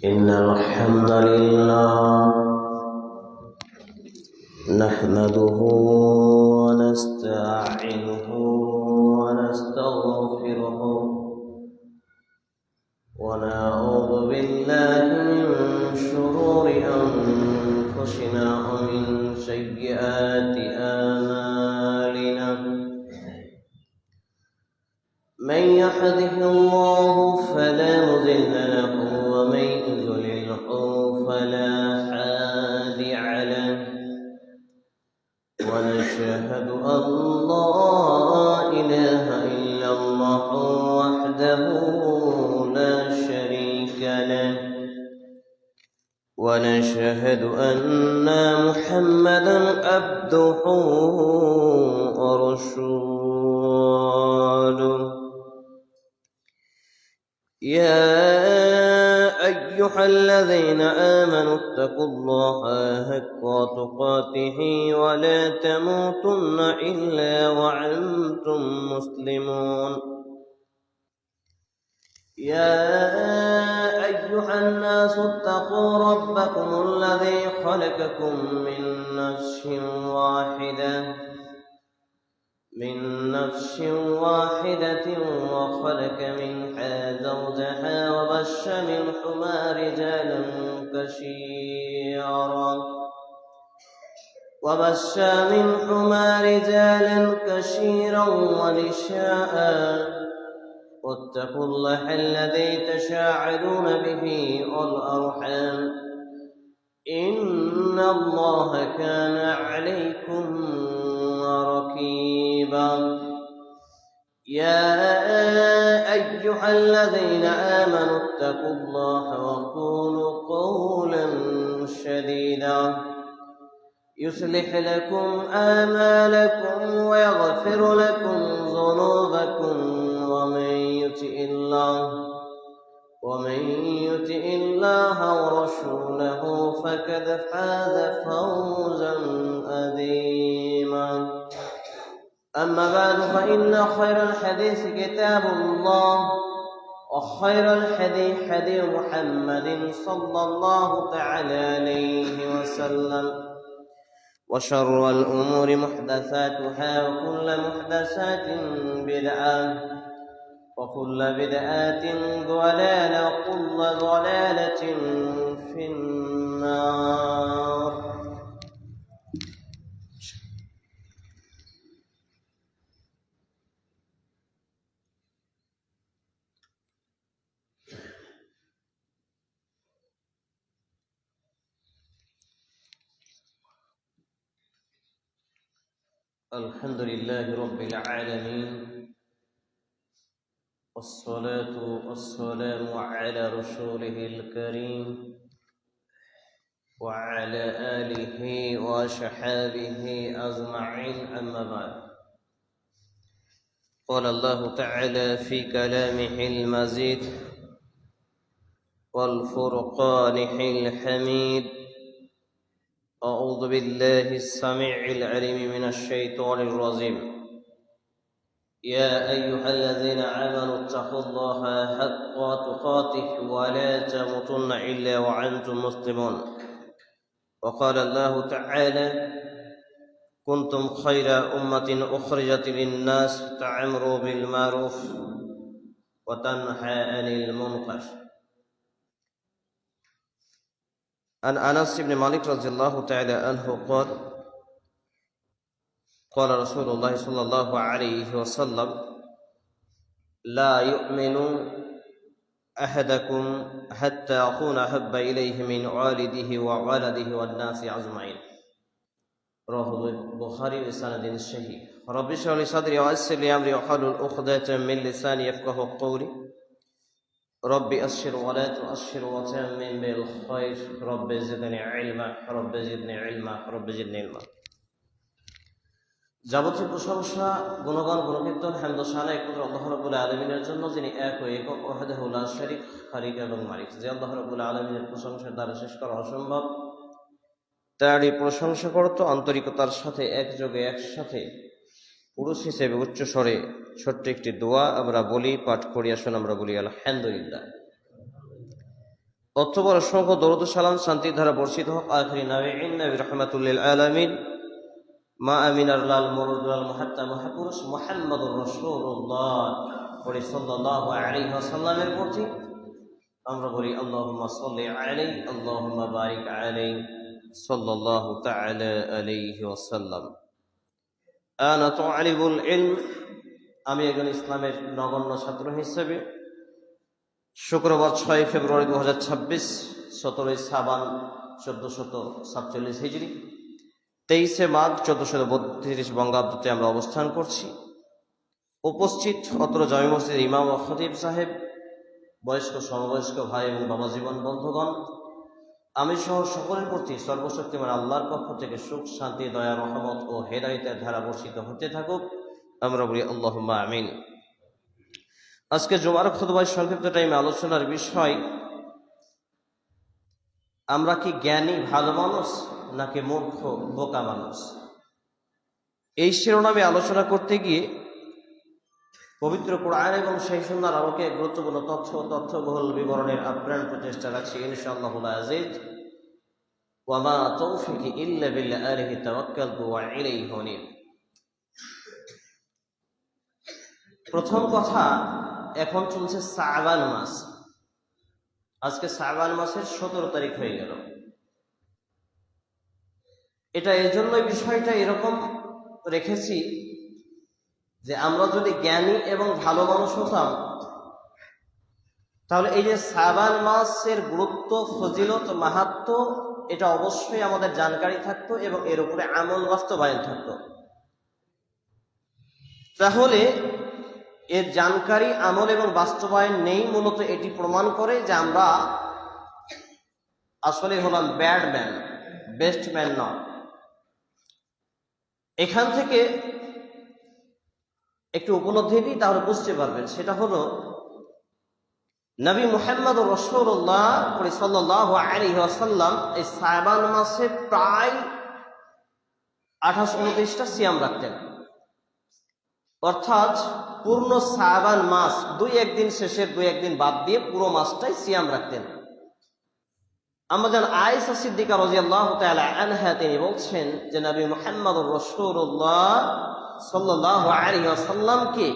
إن الحمد لله نحمده ونستعينه ونستغفره ونعوذ بالله من شرور أنفسنا ومن سيئات أعمالنا من يهده الله فلا مضل له ومن يضلله فلا هادي له ونشهد أن لا إله إلا الله وحده لا شريك له ونشهد أن محمدا عبده ورسوله يا أيها الذين آمنوا اتقوا الله حق تقاته ولا تموتن إلا وأنتم مسلمون يا أيها الناس اتقوا ربكم الذي خلقكم من نفس واحدة وخلق منها زوجها وبث منهما رجالا كثيرا ونساء واتقوا الله الذي تساءلون به والأرحام إن الله كان عليكم رقيبا يا أيها الذين آمنوا اتقوا الله وقولوا قولا سديدا يصلح لكم أعمالكم ويغفر لكم ذنوبكم ومن يطع الله ورسوله فقد فاز فوزا عظيما أما بعد فإن خير الحديث كتاب الله وخير الهدي هدي محمد صلى الله تعالى عليه وسلم وشر الأمور محدثاتها وكل محدثات بدعة وكل بدعة ضلالة وكل ضلالة في النار الحمد لله رب العالمين والصلاة والسلام على رسوله الكريم وعلى آله وصحبه أجمعين أما بعد قال الله تعالى في كلامه المجيد والفرقانه الحميد أعوذ بالله السميع العليم من الشيطان الرجيم يا أيها الذين آمنوا اتقوا الله حق تقاته ولا تموتن إلا وأنتم مسلمون وقال الله تعالى كنتم خير أمة أخرجت للناس تأمروا بالمعروف وتنهى عن المنكر عن أنس بن مالك رضي الله تعالى عنه قال رسول الله صلى الله عليه وسلم لا يؤمن أحدكم حتى أكون أحب إليه من والده وولده والناس أجمعين رواه البخاري بسند صحيح رب اشرح لي صدري ويسر لي أمري واحلل عقدة من لساني يفقهوا قولي رب أسر ولا تؤسر وتمم بالخير رب زدني علما رب زدني علما رب زدني علما যাবতীয় প্রশংসা গুণগান গুণকীর্তন হামদ ও শানা একমাত্র আল্লাহ রাব্বুল আলামিনের জন্য, যিনি এক ও একক ওয়াহদাহু লা শারীক খালিক এবং মালিক। যে আল্লাহ রাব্বুল আলামিনের প্রশংসার দ্বারা শেষ করা অসম্ভব, তারই প্রশংসা করত আন্তরিকতার সাথে একযোগে একসাথে পুরুষ হিসেবে উচ্চ স্বরে ছোট্ট একটি দোয়া আমরা বলি, পাঠ করি। আসুন আমরা বলি আলহামদুলিল্লাহ। অতঃপর অসংখ্য দরুদ ও সালাম শান্তির ধারা বর্ষিত হোক আখিরি নবী রাহমাতুল লিল আলামিন মা আমিনার লাল মুরুদুল মুহাত্তাম মহাপুরুষ মুহাম্মদুর রাসূলুল্লাহ সাল্লাল্লাহু আলাইহি ওয়াসাল্লামের প্রতি আমরা বলি আল্লাহুম্মা সাল্লি আলাইহি আল্লাহুম্মা বারিক আলাইহি সাল্লাল্লাহু তাআলা আলাইহি ওয়াসাল্লাম। আনা তালিবুল ইলম, আমি একজন ইসলামের নগণ্য ছাত্র হিসেবে শুক্রবার 6 ফেব্রুয়ারি 2026, 17 সাবান 1447 হিজরি, 23 মাঘ 1432 বঙ্গাব্দতে আমরা অবস্থান করছি। উপস্থিত অত্র জামি মসজিদের ইমাম ও খতিব সাহেব, বয়স্ক সমবয়স্ক ভাই এবং বাবা জীবন বন্ধুগণ, আমি সহ সকলের প্রতি সর্বশক্তিমান আল্লাহর পক্ষ থেকে সুখ শান্তি দয়া রহমত ও হেদায়েতের ধারা বর্ষিত হতে থাকুক, আমরা বলি আল্লাহুম্মা আমিন। আজকে জুমার খুতবায় সংক্ষিপ্ত টাইমে আলোচনার বিষয়, আমরা কি জ্ঞানী ভালো মানুষ নাকি মূর্খ বোকা মানুষ? এই শিরোনামে আলোচনা করতে গিয়ে পবিত্র কোরআন এবং সেই সুন্নাহর আলোকে গুরুত্বপূর্ণ তথ্যবহুল বিবরণের আপ্রাণ প্রচেষ্টা রাখছি ইনশাআল্লাহুল আজিজ। ওয়া মা তাওফীকি ইল্লা বিল্লাহ, আলাইহি তাওয়াক্কালতু ওয়া ইলাইহি উনীব। প্রথম কথা, এখন চলছে শাবান মাস। আজকে শাবান মাসের 17 তারিখ হয়ে গেল। এটা এই জন্যই বিষয়টা এরকম রেখেছি যে আমরা যদি জ্ঞানী এবং ভালো মানুষ হতাম, তাহলে এই যে শাবান মাসের গুরুত্ব, ফজিলত, মাহাত্ম্য, এটা অবশ্যই আমাদের জানকারি থাকতো এবং এর উপরে আমল বাস্তবায়ন থাকতো। তাহলে এর জানকারি, আমল এবং বাস্তবায়ন নেই। মূলত এটি প্রমাণ করে যে আমরা আসলে হলাম ব্যাড ম্যান, বেস্ট ম্যান নয়। এখান থেকে একটু উপলব্ধি দিই, তাহলে বুঝতে পারবেন। সেটা হলো নবী মুহাম্মদুর রাসূলুল্লাহ সাল্লাল্লাহু আলাইহি ওয়াসাল্লাম এই শাবান মাসে প্রায় 28-29টা সিয়াম রাখতেন। অর্থাৎ পূর্ণ শাবান মাস 2-1 দিন শেষের 2-1 দিন বাদ দিয়ে পুরো মাসটাই সিয়াম রাখতেন। আমাদের আয়েশা সিদ্দিকা রাদিয়াল্লাহু তাআলা আনহা তিনি বলছেন যে নবী মুহাম্মদুর রাসূলুল্লাহ সাল্লাল্লাহু আলাইহি ওয়াসাল্লামকে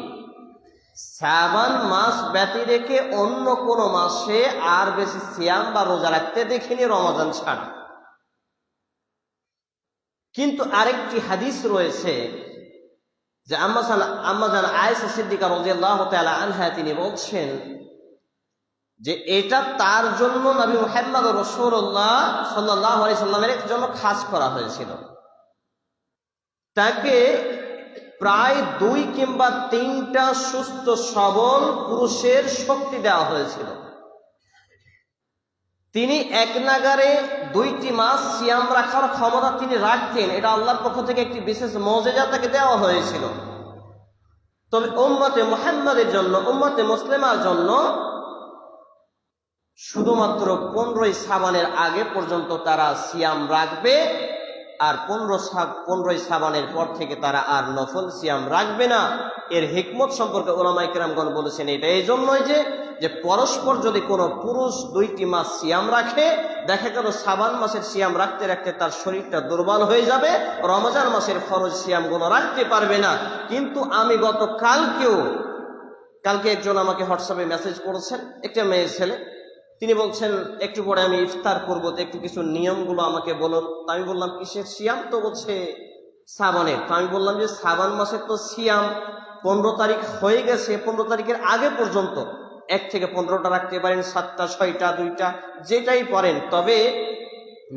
শাবান মাস ব্যতী রেখে অন্য কোন মাসে আর বেশি সিয়াম বা রোজা রাখতে দেখিনি, রমজান ছাড়া। কিন্তু আরেকটি হাদিস রয়েছে যে আম্মাজান আয়েশা সিদ্দিকা রাদিয়াল্লাহু তাআলা আনহা তিনি বলছেন যে এটা তার জন্য নবী মুহাম্মদ রাসূলুল্লাহ সাল্লাল্লাহু আলাইহি সাল্লামের জন্য খাস করা হয়েছিল। তাকে প্রায় 2 কিংবা 3টা সুস্থ সবল পুরুষের শক্তি দেওয়া হয়েছিল। তিনি এক নাগারে 2টি মাস সিয়াম রাখার ক্ষমতা তিনি রাখতেন। এটা আল্লাহর পক্ষ থেকে একটি বিশেষ মুজিজা তাকে দেওয়া হয়েছিল। তবে উম্মতে মুহাম্মাদের জন্য, উম্মতে মুসলিমার জন্য শুধুমাত্র 15ই শাবানের আগে পর্যন্ত তারা সিয়াম রাখবে, আর 15ই শাবানের পর থেকে তারা আর নফল সিয়াম রাখবে না। এর হিকমত সম্পর্কে উলামায়ে কেরামগণ বলেছেন এটা এই জন্যই যে পরস্পর যদি কোনো পুরুষ 2টি মাস সিয়াম রাখে, দেখা গেল শাবান মাসের সিয়াম রাখতে রাখতে তার শরীরটা দুর্বল হয়ে যাবে, রমজান মাসের ফরজ সিয়ামগুলো রাখতে পারবে না। কিন্তু আমি কালকে একজন আমাকে হোয়াটসঅ্যাপে মেসেজ করেছেন, একটা মেয়ে ছেলে, তিনি বলছেন একটু পরে আমি ইফতার করবো, তো একটু কিছু নিয়মগুলো আমাকে বলুন। আমি বললাম কিসের সিয়াম? তো বলছে শাবানের। তো আমি বললাম যে শাবান মাসের তো সিয়াম 15 তারিখ হয়ে গেছে, 15 তারিখের আগে পর্যন্ত 1 থেকে 15টা রাখতে পারেন, 7টা, 6টা, 2টা, যেটাই পারেন। তবে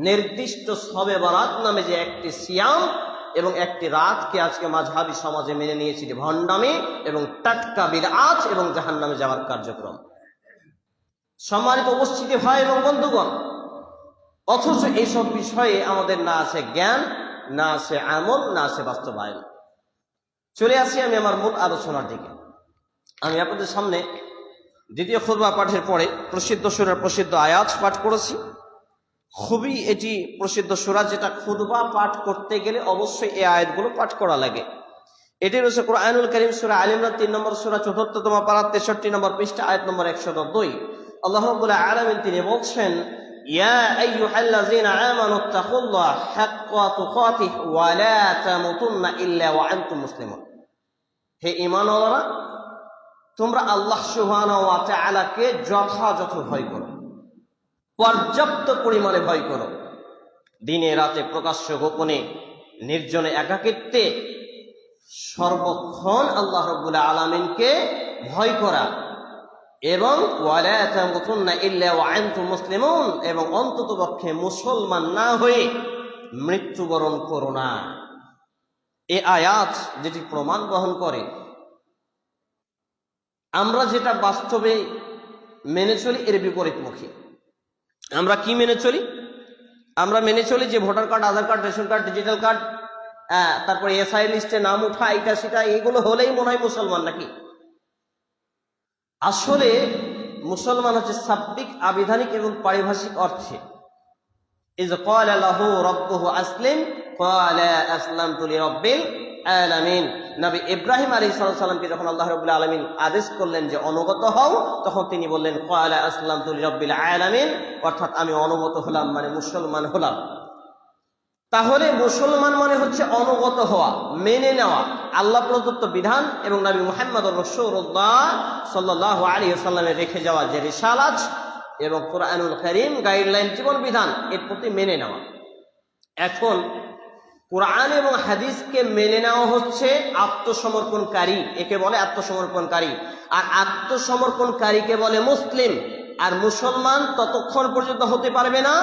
নির্দিষ্ট শবে বরাত নামে যে একটি সিয়াম এবং একটি রাতকে আজকে মাযহাবী সমাজে মেনে নিয়েছি ভণ্ডামি এবং টাটকা বিদআত এবং জাহান্নামে যাওয়ার কার্যক্রম। সম্মানিত উপস্থিতি ভাই এবং বন্ধুগণ, অথচ এইসব বিষয়ে আমাদের না আছে জ্ঞান, না আছে আমল, না আছে বাস্তবায়ন। চলে আসি আমি আমার মূল আলোচনার দিকে। আমি আপনাদের সামনে দ্বিতীয় খুতবা পাঠের পরে প্রসিদ্ধ সূরার প্রসিদ্ধ আয়াত পাঠ করেছি। খুবই এটি প্রসিদ্ধ সূরা, যেটা খুতবা পাঠ করতে গেলে অবশ্যই এই আয়াতগুলো পাঠ করা লাগে। এটি রয়েছে কুরআনুল কারীম সূরা আলে ইমরান 3 নম্বর সূরা ৪তম পারা ৬৩ নম্বর পৃষ্ঠা আয়াত নম্বর ১০২। আল্লাহ রাব্বুল আলামিন তিনি বলছেন, ইয়া আইয়ুহাল্লাযীনা আমানুত্তাকুল্লাহ হাক্কা তুকাতিহি ওয়া লা তামুতুন্না ইল্লা ওয়া আনতুম মুসলিমুন। হে ঈমানওয়ালারা, তোমরা আল্লাহ সুবহানাহু ওয়া তাআলাকে যথাযথ ভয় করো, পর্যাপ্ত পরিমাণে ভয় করো। দিনে রাতে, প্রকাশ্য গোপনে, নির্জনে, একাকিত্বে সর্বক্ষণ আল্লাহ রাব্বুল আলামিনকে ভয় করা এবং ওয়ালা তামুতুন্না ইল্লা ওয়া আনতুম মুসলিমুন, এবং অন্ততপক্ষে মুসলমান না হয়ে মৃত্যুবরণ করো না। এই আয়াত যেটি প্রমাণ বহন করে, আমরা যেটা বাস্তবে মেনে চলি এর বিপরীতমুখী। আমরা কি মেনে চলি? আমরা মেনে চলি যে voter card, Aadhaar card, ration card, digital card, তারপরে এসআই লিস্টে নাম উঠা, এটা সেটা, এগুলো হলেই মনে হয় মুসলমান নাকি? আসলে মুসলমান হচ্ছে শাব্দিক, আবিধানিক এবং পারিভাষিক অর্থে। ইয ক্বালা লাহু রাব্বুহু আসলিম ক্বালা আসলামতু লিরাব্বিল আলামিন। নবী ইব্রাহিম আলাইহিস সালামকে যখন আল্লাহ রাব্বুল আলামিন আদেশ করলেন যে অনুগত হও, তখন তিনি বললেন ক্বালা আসলামতু লিরাব্বিল আলামিন, অর্থাৎ আমি অনুগত হলাম, মানে মুসলমান হলাম। তাহলে মুসলমান মানে হচ্ছে অনুগত হওয়া, মেনে নেওয়া আল্লাহ প্রদত্ত বিধান এবং নবী মুহাম্মদুর রাসূলুল্লাহ সাল্লাল্লাহু আলাইহি ওয়াসাল্লামের রেখে যাওয়া যে রিসালাত এবং কুরআনুল কারীম গাইডলাইন, জীবন বিধান, এর প্রতি মেনে নেওয়া। এখন কুরআন এবং হাদিসকে মেনে নেওয়া হচ্ছে আত্মসমর্পণকারী, একে বলে আত্মসমর্পণকারী। আর আত্মসমর্পণকারীকে বলে মুসলিম। আর মুসলমান ততক্ষণ পর্যন্ত হতে পারবে না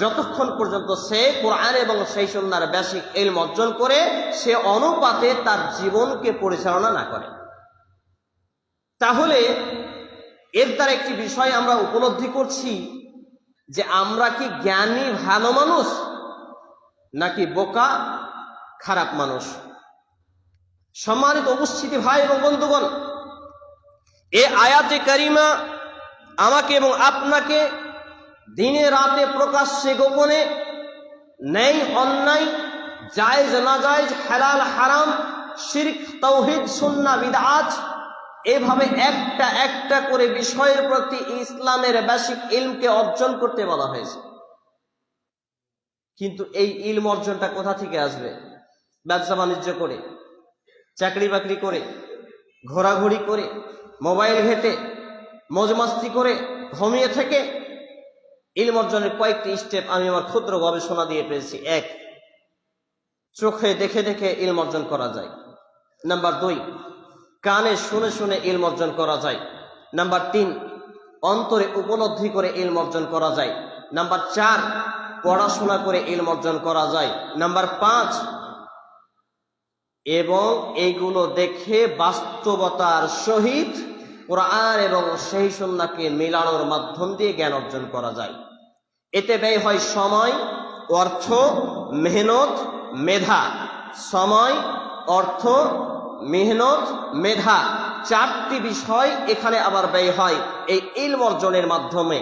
যতক্ষণ পর্যন্ত সে কোরআন এবং সেই সুন্নাহর বেসিক ইলম অর্জন করে সে অনুপাতে তার জীবনকে পরিচালনা না করে। তাহলে এর দ্বারা একটি বিষয় আমরা উপলব্ধি করছি যে আমরা কি জ্ঞানী ভালো মানুষ নাকি বোকা খারাপ মানুষ। সম্মানিত উপস্থিতি ভাই এবং বন্ধুগণ, এ আয়াতে কারিমা আমাকে এবং আপনাকে দিনে রাতে, প্রকাশ্যে গোপনে, ন্যায় অন্যায়, জায়েজ নাজায়েজ, হালাল হারাম, শিরক তাওহীদ, সুন্নাহ বিদআত, এভাবে একটা একটা করে বিষয়ের প্রতি ইসলামের বেসিক ইলমকে অর্জন করতে বলা হয়েছে। কিন্তু এই ইলম অর্জনটা কোথা থেকে আসবে? ব্যবসা বাণিজ্য করে, চাকরি বাকরি করে, ঘোরাঘুরি করে, মোবাইল ঘেটে, মজমাস্তি করে, ঘুমিয়ে থেকে? ইলম অর্জনের কয়েকটি স্টেপ আমি আমার ক্ষুদ্র গবেষণা দিয়ে পেয়েছি। 1, চোখে দেখে দেখে ইলম অর্জন করা যায়। নাম্বার 2, কানে শুনে শুনে ইলম অর্জন করা যায়। নাম্বার 3, অন্তরে উপলব্ধি করে ইলম অর্জন করা যায়। নাম্বার 4, পড়াশোনা করে ইলম অর্জন করা যায়। নাম্বার 5, এবং এইগুলো দেখে বাস্তবতার সহিত কোরআন এবং সেই সুন্নাহকে মিলানোর মাধ্যম দিয়ে জ্ঞান অর্জন করা যায়। এতে ব্যয় হয় সময়, অর্থ, মেহনত, মেধা। সময়, অর্থ, মেহনত, মেধা, 4টি বিষয় এখানে আবার ব্যয় হয় এই ইলম অর্জনের মাধ্যমে।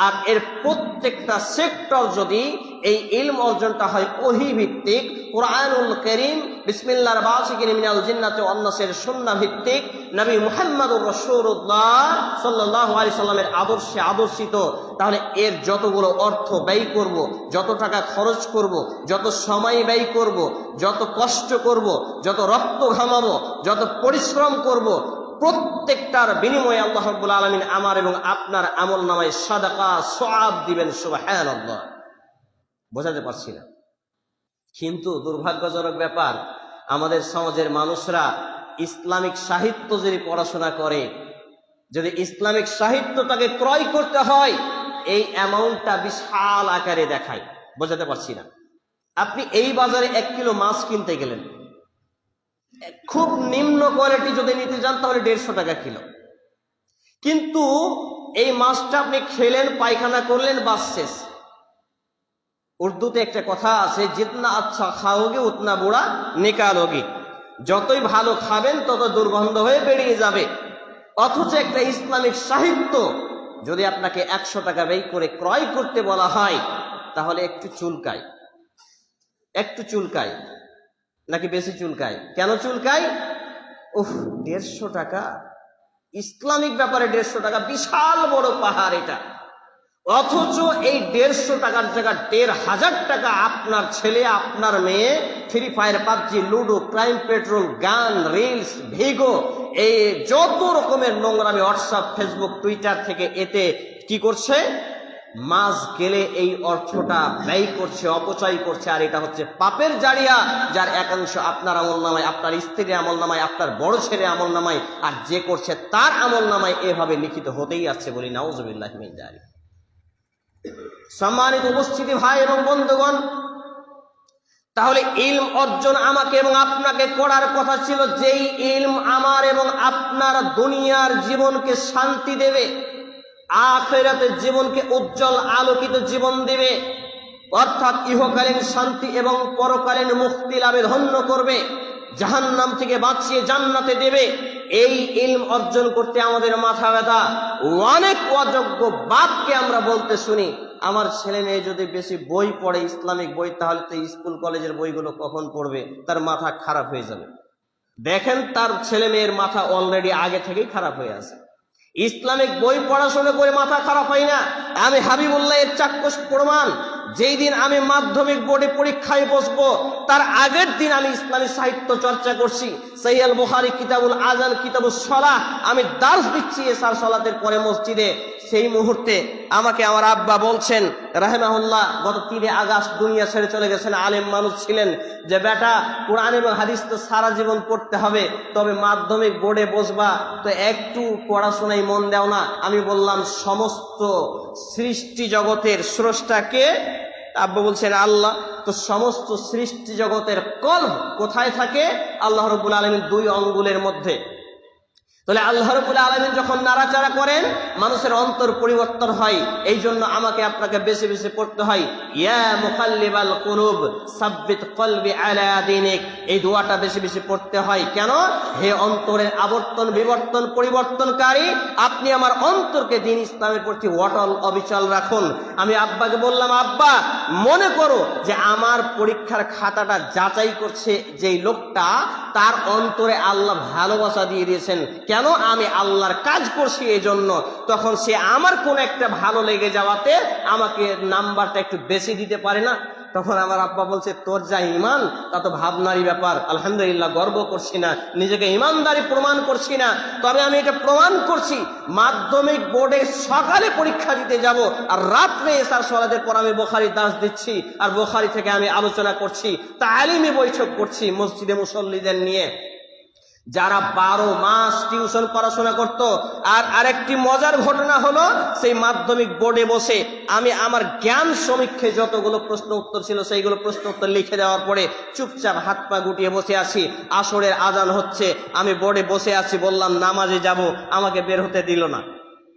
আর এর প্রত্যেকটা সেক্টর যদি এই ইলম অর্জনটা হয় ওহী ভিত্তিক, কুরআনুল কারীম, বিসমিল্লাহির বাসিকিন মিনাল জিন্নাতি ওয়ান নাসের সুন্নাহ ভিত্তিক, নবী মুহাম্মদুর রাসূলুল্লাহ সাল্লাল্লাহু আলাইহি সাল্লামের আদর্শে আদর্শিত, তাহলে এর যতগুলো অর্থ ব্যয় করব, যত টাকা খরচ করব, যত সময় ব্যয় করব, যত কষ্ট করব, যত রক্ত ঘামাবো, যত পরিশ্রম করব, প্রত্যেকটার বিনিময়ে আল্লাহ রাব্বুল আলামিন আমার এবং আপনার আমলনামায় সাদাকা সওয়াব দিবেন। সুবহানাল্লাহ। বোঝাতে পারছি না? কিন্তু দুর্ভাগ্যজনক ব্যাপার, আমাদের সমাজের মানুষরা ইসলামিক সাহিত্য যদি পড়াশোনা করে, যদি ইসলামিক সাহিত্যটাকে ক্রয় করতে হয়, এই অ্যামাউন্টটা বিশাল আকারে দেখায়। বোঝাতে পারছি না? আপনি এই বাজারে 1 কিলো মাছ কিনতে গেলেন, খুব নিম্ন কোয়ালিটি যদি নিতে যান তাহলে 150 টাকা কিলো। কিন্তু এই মাছটা আপনি খেলেন, পায়খানা করলেন, বাস শেষ। উর্দুতে একটা কথা আছে, জিতনা আচ্ছা খাওগে উতনা বুড়া নিকালোগে, যতই ভালো খাবেন তত দুর্গন্ধ হয়ে বেরিয়ে যাবে। অথচ একটা ইসলামিক সাহিত্য যদি আপনাকে 100 টাকা ব্যয় করে ক্রয় করতে বলা হয়, তাহলে একটু চুলকায়। একটু চুলকায় নাকি বেশি চুলকায়? কেন চুলকায়? উফ, 150 টাকা, ইসলামিক ব্যাপারে 150 টাকা, বিশাল বড় পাহাড় এটা। অথচ এই 150 টাকার জায়গা 1,500 টাকা আপনার ছেলে, আপনার মেয়ে free fire, PUBG, ludo, crime petrol, গান, রিলস, ভিগো, এই যত রকমের নোংরামি, হোয়াটসঅ্যাপ, ফেসবুক, টুইটার থেকে এতে কি করছে, মাস গেলে এই অর্থটা ব্যয় করছে, অপচয় করছে। আর এটা হচ্ছে পাপের জারিয়া, যার একাংশ আপনার আমলনামায়, আপনার স্ত্রীর আমলনামায়, আপনার বড় ছেলে আমলনামায়, আর যে করছে তার আমলনামায় এভাবে লিখিত হতেই আছে। বলি নাউযুবিল্লাহি মিন যালিক। সম্মানিত উপস্থিতি ভাই এবং বন্ধুগণ, তাহলে ইলম অর্জন আমাকে এবং আপনাকে করার কথা ছিল, যেই ইলম আমার এবং আপনার দুনিয়ার জীবনকে শান্তি দেবে, আখিরাতের জীবনকে উজ্জ্বল আলোকিত জীবন দেবে, অর্থাৎ ইহকালীন শান্তি এবং পরকালীন মুক্তি লাভে ধন্য করবে, জাহান্নাম থেকে বাঁচিয়ে জান্নাতে দেবে। এই ইলম অর্জন করতে আমাদের মাথা ব্যথা। অনেক অযোগ্য বাপকে আমরা বলতে শুনি, আমার ছেলে মেয়ে যদি বেশি বই পড়ে, ইসলামিক বই, তাহলে তো স্কুল কলেজের বইগুলো কখন পড়বে, তার মাথা খারাপ হয়ে যাবে। দেখেন, তার ছেলে মেয়ের মাথা অলরেডি আগে থেকেই খারাপ হয়ে আছে। ইসলামিক বই পড়াশোনা করে মাথা খারাপ হয় না। আমি হাবিবুল্লাহ এর চাক্ষুষ প্রমাণ। যেই দিন আমি মাধ্যমিক বোর্ডে পরীক্ষায় বসবো, তার আগের দিন আমি ইসলামী সাহিত্য চর্চা করছি। সহিহ আল বুখারী, কিতাবুল আযান, কিতাবুস সালাহ, আমি দার্স দিচ্ছি এশার সালাতের পরে মসজিদে। সেই মুহূর্তে আমাকে আমার আব্বা বলছেন রাহিমাহুল্লাহ, গত 3 আগস্ট দুনিয়া ছেড়ে চলে গেছেন, আলেম মানুষ ছিলেন, যে বেটা, কোরআন এবং হাদিস তো সারা জীবন পড়তে হবে, তবে মাধ্যমিক বোর্ডে বসবা তো একটু পড়াশোনায় মন দাও না। আমি বললাম, সমস্ত সৃষ্টি জগতের স্রষ্টাকে? আব্বা বলছেন আল্লাহ। তো সমস্ত সৃষ্টি জগতের কলব কোথায় থাকে? আল্লাহ রাব্বুল আলামিন 2 আঙ্গুলের মধ্যে। তাহলে আল্লাহ রাব্বুল আলামিন যখন নাড়াচাড়া করেন, মানুষের অন্তর পরিবর্তন হয়। এই জন্য আমাকে আপনাকে বেশি বেশি পড়তে হয়, ইয়া মুকাল্লিবাল কুলুব সাব্বিত কলবি আলা দীনিক। এই দোয়াটা বেশি বেশি পড়তে হয়। কেন? হে অন্তরের আবর্তন বিবর্তন পরিবর্তনকারী, আপনি আমার অন্তরকে দ্বীন ইসলামের প্রতি অটল অবিচল রাখুন। আমি আব্বাকে বললাম, আব্বা, মনে করো যে আমার পরীক্ষার খাতাটা যাচাই করছে যেই লোকটা, তার অন্তরে আল্লাহ ভালোবাসা দিয়ে দিয়েছেন। কেন? আমি আল্লাহর কাজ করছি এই জন্য। তখন সে আমার কোন একটা ভালো লেগে যাওয়াতে আমাকে নাম্বারটা একটু বেশি দিতে পারে না। তখন আমার আব্বা বলছে, তোর যা ইমান তা তো ভাবনারই ব্যাপার। আলহামদুলিল্লাহ, গর্ব করছি না, নিজেকে ইমানদারি প্রমাণ করছি না, তবে আমি এটা প্রমাণ করছি, মাধ্যমিক বোর্ডে সকালে পরীক্ষা দিতে যাব, আর রাত্রে এশার সালাতের পর আমি বুখারী দাস দিচ্ছি, আর বুখারী থেকে আমি আলোচনা করছি, তালিমি বৈঠক করছি মসজিদে মুসল্লিদের নিয়ে, যারা 12 মাস টিউশন পড়াশোনা করত। আর আরেকটি মজার ঘটনা হলো, সেই মাধ্যমিক বোর্ডে বসে আমি আমার জ্ঞান সমীক্ষে যতগুলো প্রশ্ন উত্তর ছিল সেইগুলো প্রশ্ন উত্তর লিখে দেওয়ার পরে চুপচাপ হাত পা গুটিয়ে বসে আছি। আসরের আজান হচ্ছে, আমি বোর্ডে বসে আছি, বললাম নামাজে যাব, আমাকে বের হতে দিল না।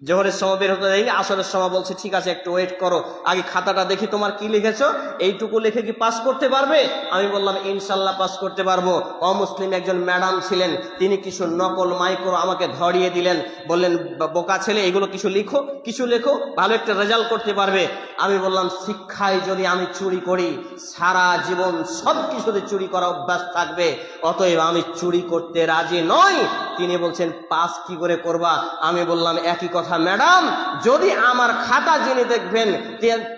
জোহরের সময় বের হতে দেয়নি, আসরের সময় বলছে ঠিক আছে একটু ওয়েট করো, আগে খাতাটা দেখি তোমার কি লিখেছো, এইটুকু লিখে কি পাস করতে পারবে? আমি বললাম ইনশাল্লাহ পাস করতে পারবো। অমুসলিম একজন ম্যাডাম ছিলেন, তিনি কিছু নকল মাইক্রো আমাকে ধরিয়ে দিলেন, বললেন বোকা ছেলে, এগুলো কিছু লিখো, কিছু লেখো, ভালো একটা রেজাল্ট করতে পারবে। আমি বললাম, শিক্ষায় যদি আমি চুরি করি, সারা জীবন সব কিছুতে চুরি করা অভ্যাস থাকবে, অতএব আমি চুরি করতে রাজি নই। তিনি বলছেন পাস কি করে করবা? আমি বললাম একই কথা ম্যাডাম, যদি আমার খাতা জেনে দেখবেন,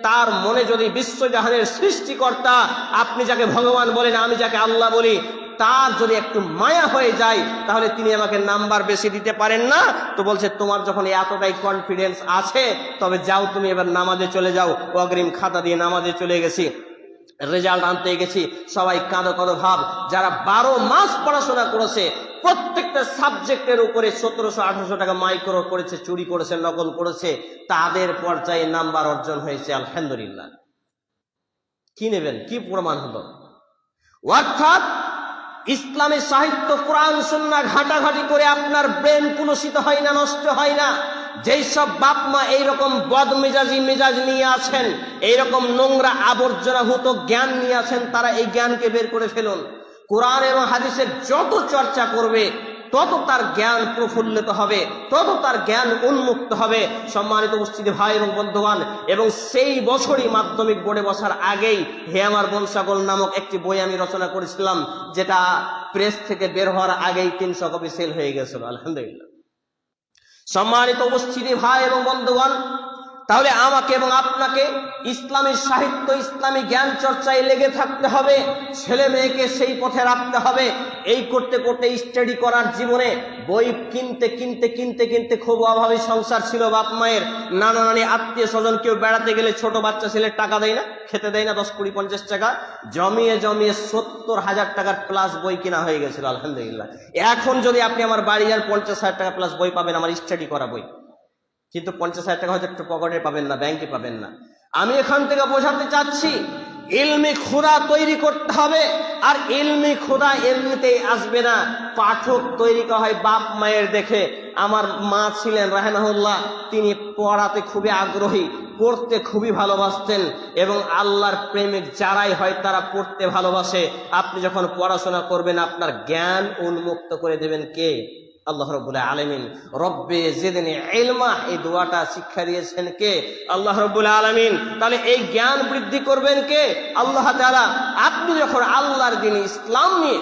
তার মনে যদি বিশ্বজাহানের সৃষ্টিকর্তা, আপনি যাকে ভগবান বলেন, আমি যাকে আল্লাহ বলি, তার যদি একটু মায়া হয়ে যায়, তাহলে তিনি আমাকে নাম্বার বেশি দিতে পারেন না। তো বলছে তোমার যখন এতটাই কনফিডেন্স আছে, তবে যাও তুমি এবার নামাজে চলে যাও। অগ্রিম খাতা দিয়ে নামাজে চলে গেছি, রেজাল্ট আনতে গেছি, সবাই কাঁদো কাঁদো ভাব। যারা 12 মাস পড়াশোনা করেছে, প্রত্যেকটা সাবজেক্টের উপরে 1700-1800 টাকা মাইক্রো করেছে, চুরি করেছে, নকল করেছে, তাদের পর্যায়ে নাম্বার অর্জন হয়েছে। আলহামদুলিল্লাহ। কি নেবেন? কি প্রমাণ হলো? অর্থাৎ ইসলামী সাহিত্য, কোরআন সুন্নাহ ঘাটাঘাটি করে আপনার ব্রেন কুলসিত হয় না, নষ্ট হয় না। যেই সব বাপ মা এইরকম বদমেজাজি মেজাজ নিয়ে আছেন, এইরকম নোংরা আবর্জনাভূত জ্ঞান নিয়ে আছেন, তারা এই জ্ঞানকে বের করে ফেলুন। কোরআন এবং হাদিসের যত চর্চা করবে, তত তার জ্ঞান প্রফুল্লিত হবে, তত তার জ্ঞান উন্মুক্ত হবে। সম্মানিত উপস্থিতি ভাই এবং বন্ধুগণ, এবং সেই বছরই মাধ্যমিক বোর্ডে বসার আগেই হে আমার বন ছাগল নামক একটি বই আমি রচনা করেছিলাম, যেটা প্রেস থেকে বের হওয়ার আগেই 300 কপি সেল হয়ে গেছিল, আলহামদুলিল্লাহ। সম্মানিত উপস্থিতি ভাই এবং বন্ধুগণ, তাহলে আমাকে এবং আপনাকে ইসলামী সাহিত্য, ইসলামী জ্ঞান চর্চায় লেগে থাকতে হবে, ছেলে মেয়েকে সেই পথে রাখতে হবে। এই করতে করতে স্টাডি করার জীবনে বই কিনতে কিনতে কিনতে কিনতে খুব অভাবী সংসার ছিল বাপ মায়ের, নানা নানি আত্মীয় স্বজন কেউ বেড়াতে গেলে ছোট বাচ্চা ছেলে টাকা দেয় না, খেতে দেয় না, 10, 20, 50 টাকা জমিয়ে জমিয়ে 70,000 টাকার প্লাস বই কিনা হয়ে গেছিল, আলহামদুলিল্লাহ। এখন যদি আপনি আমার বাড়ি আর 50,000 টাকা প্লাস বই পাবেন, আমার স্টাডি করা বই, কিন্তু 50,000 টাকা হয়তো একটু পকেটে পাবেন না, ব্যাংকে পাবেন না। আমি এখান থেকে বোঝাতে চাচ্ছি, ইলমি খোদা তৈরি করতে হবে। আর ইলমি খোদা এমনিতেই আসবে না, পাঠক তৈরি করা হয় বাপ মায়ের দেখে। আমার মা ছিলেন রাহিমাহুল্লাহ, তিনি পড়াতে খুবই আগ্রহী, পড়তে খুবই ভালোবাসতেন, এবং আল্লাহর প্রেমিক যারাই হয় তারা পড়তে ভালোবাসে। আপনি যখন পড়াশোনা করবেন, আপনার জ্ঞান উন্মুক্ত করে দেবেন কে? আল্লাহ রাব্বুল আলামিন। রব্বে জিদনি ইলমা, এই দোয়াটা শিক্ষা দিয়েছেন কে? আল্লাহ রাব্বুল আলামিন। তাহলে এই জ্ঞান বৃদ্ধি করবেন কে? আল্লাহ তাআলা। আপনি যখন আল্লাহর দ্বীন ইসলাম নিয়ে,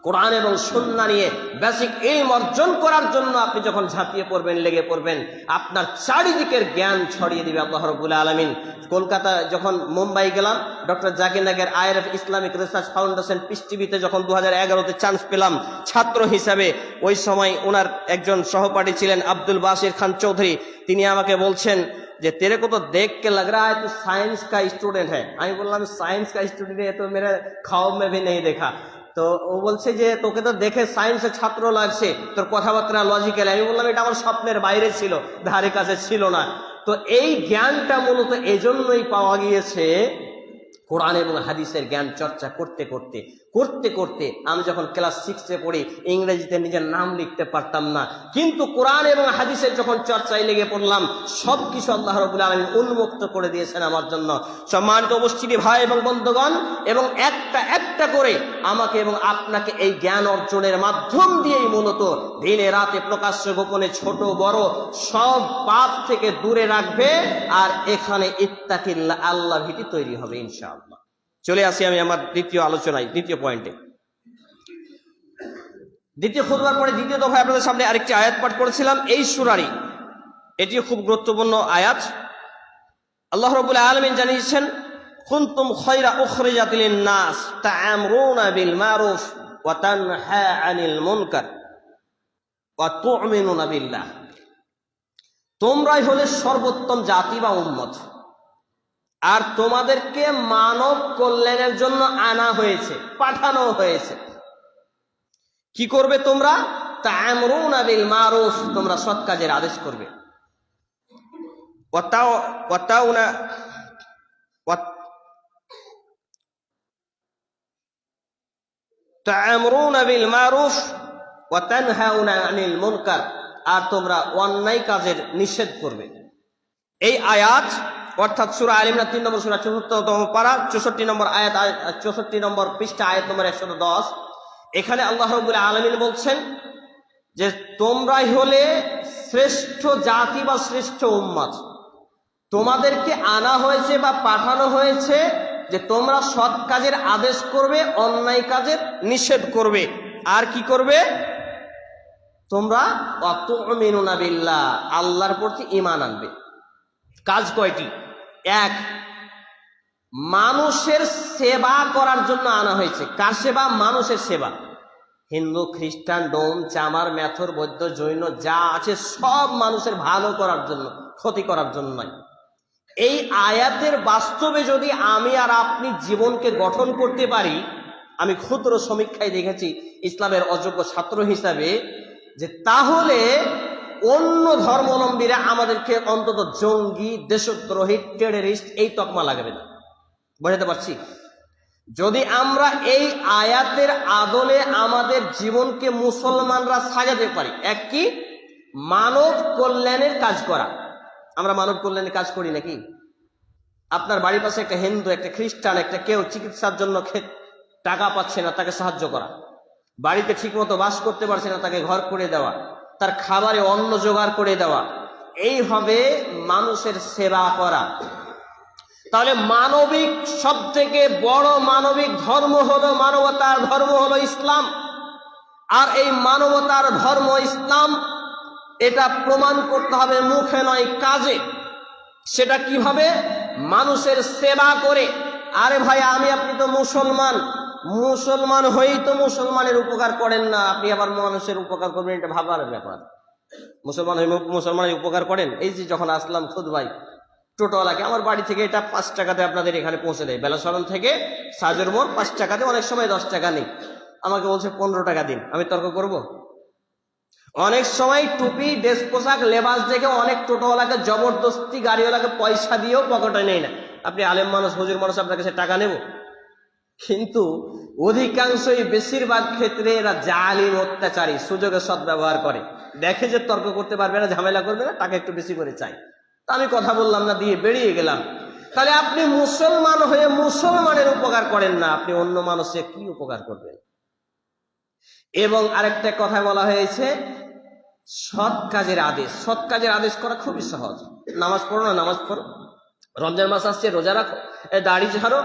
কোরআন এবং সুন্নাহ নিয়ে বেসিক ইলম অর্জন করার জন্য আপনি যখন ঝাঁপিয়ে পড়বেন, লেগে পড়বেন, আপনার চারিদিকের জ্ঞান ছড়িয়ে দিবে আল্লাহ রাব্বুল আলামিন। কলকাতা যখন মুম্বাই গেলাম, ডক্টর জাকির নায়েকের IRF Islamic research foundation peace টিভিতে যখন 2011-তে চান্স পেলাম ছাত্র হিসাবে, ওই সময় ওনার একজন সহপাঠী ছিলেন আব্দুল বাসির খান চৌধুরী। তিনি আমাকে বলছেন যে तेरे को तो देख के लग रहा है तू साइंस का स्टूडेंट है। আমি বললাম সায়েন্স का स्टूडेंट है तो मेरे ख्वाब में भी नहीं देखा। তো ও বলছে যে তোকে তো দেখে সায়েন্সের ছাত্র লাগছে, তোর কথাবার্তা লজিক্যাল। আমি বললাম এটা আমার স্বপ্নের বাইরে ছিল, ধারে কাছে ছিল না। তো এই জ্ঞানটা মূলত এজন্যই পাওয়া গিয়েছে, কোরআন এবং হাদিসের জ্ঞান চর্চা করতে করতে করতে করতে। আমি যখন ক্লাস 6-এ পড়ি, ইংরেজিতে নিজের নাম লিখতে পারতাম না, কিন্তু কোরআন এবং হাদিসের যখন চর্চায় লেগে পড়লাম, সবকিছু আল্লাহ রাব্বুল আলামিন উন্মুক্ত করে দিয়েছেন আমার জন্য। সম্মানিত উপস্থিতি ভাই এবং বন্ধুগণ, এবং একটা একটা করে আমাকে এবং আপনাকে এই জ্ঞান অর্জনের মাধ্যম দিয়েই মূলত দিনে রাতে প্রকাশ্য গোপনে ছোট বড় সব পাপ থেকে দূরে রাখবে। আর এখানে ইত্তাকিল্লাহ, আল্লাহ ভীতি তৈরি হবে ইনশাআল্লাহ। চলে আসি আমি আমার দ্বিতীয় আলোচনায়, দ্বিতীয় পয়েন্টে। দ্বিতীয় খুতবার পরে দ্বিতীয় দফায় আপনাদের সামনে আরেকটি আয়াত পাঠ করেছিলাম এই সূরারই, এটিও খুব গুরুত্বপূর্ণ আয়াত। আল্লাহ রাব্বুল আলামিন জানিয়েছেন, কুনতুম খায়রা উখরিজাত লিন-নাস তা'আমুরুনা বিল মারুফ ওয়া তানহা আনিল মুনকার ওয়া তু'মিনুনা বিল্লাহ। তোমরাই হলে সর্বোত্তম জাতি বা উম্মত, আর তোমাদেরকে মানব কল্যাণের জন্য আনা হয়েছে, পাঠানো হয়েছে। কি করবে তোমরা? তা'আমুরুনা বিল মারুফ, তোমরা সৎ কাজের আদেশ করবে। তা'আমুরুনা বিল মারুফ ওয়া তানহাউনা আনিল মুনকার, আর তোমরা অন্যায় কাজের নিষেধ করবে। এই আয়াত অর্থাৎ সূরা আলে ইমরান 3 নম্বর সূরা 74তম পারা 64 নম্বর আয়াত, 64 নম্বর পৃষ্ঠা, আয়াত নম্বর 110। এখানে আল্লাহ রাব্বুল আলামিন বলছেন যে তোমরাই হলে শ্রেষ্ঠ জাতি বা শ্রেষ্ঠ উম্মত। তোমাদেরকে আনা হয়েছে বা পাঠানো হয়েছে যে তোমরা সৎ কাজের আদেশ করবে, অন্যায় কাজের নিষেধ করবে। আর কি করবে? তোমরা ওয়া তু'মিনুনা বিল্লাহ, আল্লাহর প্রতি ঈমান আনবে। কাজ কয়টি? এক, মানুষের সেবা করার জন্য আনা হয়েছে। কার সেবা? মানুষের সেবা। হিন্দু, খ্রিস্টান, ডোম, চামার, মেথর, বৌদ্ধ, জৈন যা আছে সব মানুষের ভালো করার জন্য, ক্ষতি করার জন্য নয়। এই আয়াতের বাস্তবে যদি আমি আর আপনি জীবনকে গঠন করতে পারি, আমি ক্ষুদ্র সমীক্ষায় দেখেছি ইসলামের অযোগ্য ছাত্র হিসাবে, যে তাহলে অন্য ধর্মাবলম্বীরা আমাদেরকে অন্তত জঙ্গি, দেশদ্রোহী, টেররিস্ট এই তকমা লাগাবে না। বুঝাতে পারছি? যদি আমরা এই আয়াতের আদলে আমাদের জীবনকে মুসলমানরা সাজাতে পারি, এক কি মানব কল্যাণের কাজ করা। আমরা মানব কল্যাণের কাজ করি নাকি? আপনার বাড়ির পাশে একটা হিন্দু, একটা খ্রিস্টান, একটা কেউ চিকিৎসার জন্য টাকা পাচ্ছে না, তাকে সাহায্য করা। বাড়িতে ঠিক মতো বাস করতে পারছে না, তাকে ঘর করে দেওয়া, তার খাবারে অন্ন জোগাড় করে দেওয়া, এইভাবে মানুষের সেবা করা। তাহলে মানবিক, সব থেকে বড় মানবিক ধর্ম হলো, মানবতার ধর্ম হলো ইসলাম। আর এই মানবতার ধর্ম ইসলাম, এটা প্রমাণ করতে হবে মুখে নয়, কাজে। সেটা কিভাবে? মানুষের সেবা করে। আরে ভাই, আমি আপনি তো মুসলমান, মুসলমান হয়েই তো মুসলমানের উপকার করেন না, আপনি আবার মানুষের উপকার করবেন, এটা ভাবার ব্যাপার। মুসলমান হয়ে মুসলমানের উপকার করেন। এই যে যখন আসলাম খুতবায়, টোটোওয়ালাকে আমার বাড়ি থেকে এটা 5 টাকাতে আপনাদের এখানে পৌঁছে দেয়, বেলাসরণ থেকে সাজের মোড় 5 টাকাতে, অনেক সময় 10 টাকা নেই, আমাকে বলছে 15 টাকা দিন। আমি তর্ক করব? অনেক সময় টুপি, ড্রেস পোশাক, লেবাস দেখে অনেক টোটোওয়ালাকে জবরদস্তি, গাড়িওয়ালাকে পয়সা দিয়েও পকেটে নেই না। আপনি আলেম মানুষ, হুজুর মানুষ, আপনার কাছে টাকা নেব? কিন্তু অধিকাংশই, বেশিরভাগ ক্ষেত্রে এরা জালিম, অত্যাচারী, সুযোগের সদ্ব্যবহার করে। দেখে যে তর্ক করতে পারবে না, ঝামেলা করবে না, টাকা একটু বেশি করে চাই, তা আমি কথা বললাম না, দিয়ে বেরিয়ে গেলাম। তাহলে আপনি মুসলমান হয়ে মুসলমানের উপকার করেন না, আপনি অন্য মানুষের কি উপকার করবেন? এবং আরেকটা কথা বলা হয়েছে, সৎ কাজের আদেশ। সৎ কাজের আদেশ করা খুবই সহজ। নামাজ পড়ো না, নামাজ পড়ো। রমজান মাস আসছে, রোজা রাখো, দাড়ি ঝাড়ো।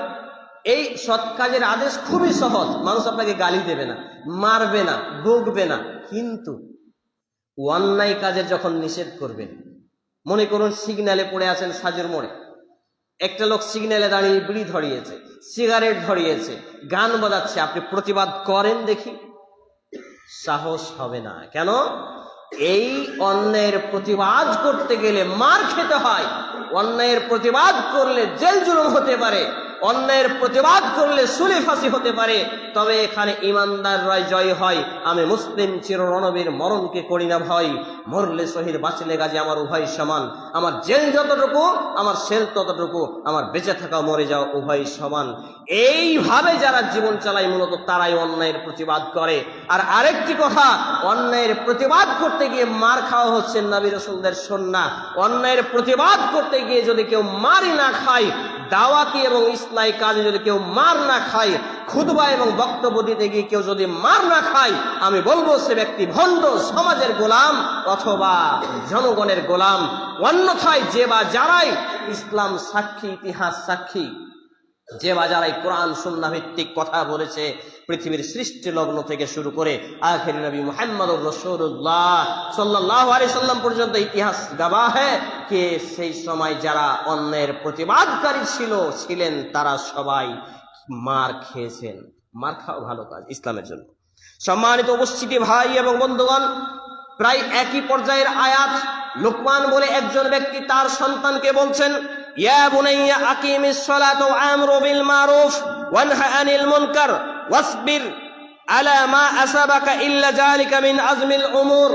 এই সৎ কাজের আদেশ খুবই সহজ। মানুষ আপনাকে গালি দেবে না, মারবে না, বকবে না। কিন্তু অন্যায় কাজের যখন নিষেধ করবেন, মনে করুন সিগন্যালে পড়ে আছেন সাজের মোড়ে, একটা লোক সিগন্যালে দাঁড়িয়ে বিড়ি ধরিয়েছে, সিগারেট ধরিয়েছে, গান বাজাচ্ছে, আপনি প্রতিবাদ করেন দেখি? সাহস হবে না। কেন? এই অন্যায়ের প্রতিবাদ করতে গেলে মার খেতে হয়, অন্যায়ের প্রতিবাদ করলে জেল জুলুম হতে পারে, অন্যায়ের প্রতিবাদ করলে সুলি ফাঁসি হতে পারে। তবে এখানে ইমানদাররাই জয় হয়। আমি মুসলিম চির রণবীর, মরণকে করি না ভয়, মরলে শহীদ, বাঁচলে গাজী, আমার উভয় সমান। আমার জেল যতটুকু, আমার সেল ততটুকু, আমার বেঁচে থাকা মরে যাওয়া উভয় সমান। এইভাবে যারা জীবন চালায় মূলত তারাই অন্যায়ের প্রতিবাদ করে। আর আরেকটি কথা, অন্যায়ের প্রতিবাদ করতে গিয়ে মার খাওয়া হচ্ছে নবী রাসূলদের সুন্নাহ। অন্যায়ের প্রতিবাদ করতে গিয়ে যদি কেউ মারি না খায়, দাওয়াতি এবং ইসলাহি কাজে যদি কেউ মার না খায়, খুতবা এবং বক্তব্য দিতে গিয়ে কেউ যদি মার না খায়, আমি বলবো সে ব্যক্তি ভণ্ড, সমাজের গোলাম অথবা জনগণের গোলাম। অন্যথায় যে বা যারাই ইসলাম সাক্ষী, ইতিহাস সাক্ষী, যে বা যারাই কোরআন সুন্নাহ ভিত্তিক কথা বলেছে, পৃথিবীর সৃষ্টি লগ্ন থেকে শুরু করে আখির নবী মুহাম্মদুর রাসূলুল্লাহ সাল্লাল্লাহু আলাইহি সাল্লাম পর্যন্ত ইতিহাস গাওয়া হয় কে সেই সময় যারা অন্যায়ের প্রতিবাদকারী ছিলেন তারা সবাই মার খেয়েছেন। মার খাওয়া ভালো কাজ ইসলামের জন্য। সম্মানিত উপস্থিতি ভাই এবং বন্ধুগণ, প্রায় একই পর্যায়ের আয়াত। লুকমান বলে একজন ব্যক্তি তার সন্তানকে বলছেন, ইয়া বুনাইয়া আকিমিস সালাতা ওয়া আমরু বিল মারুফ ওয়ানহা আনিল মুনকার ওয়াসবির আলা মা আসাবাকা ইল্লা যালিকা মিন আজমিল উমুর।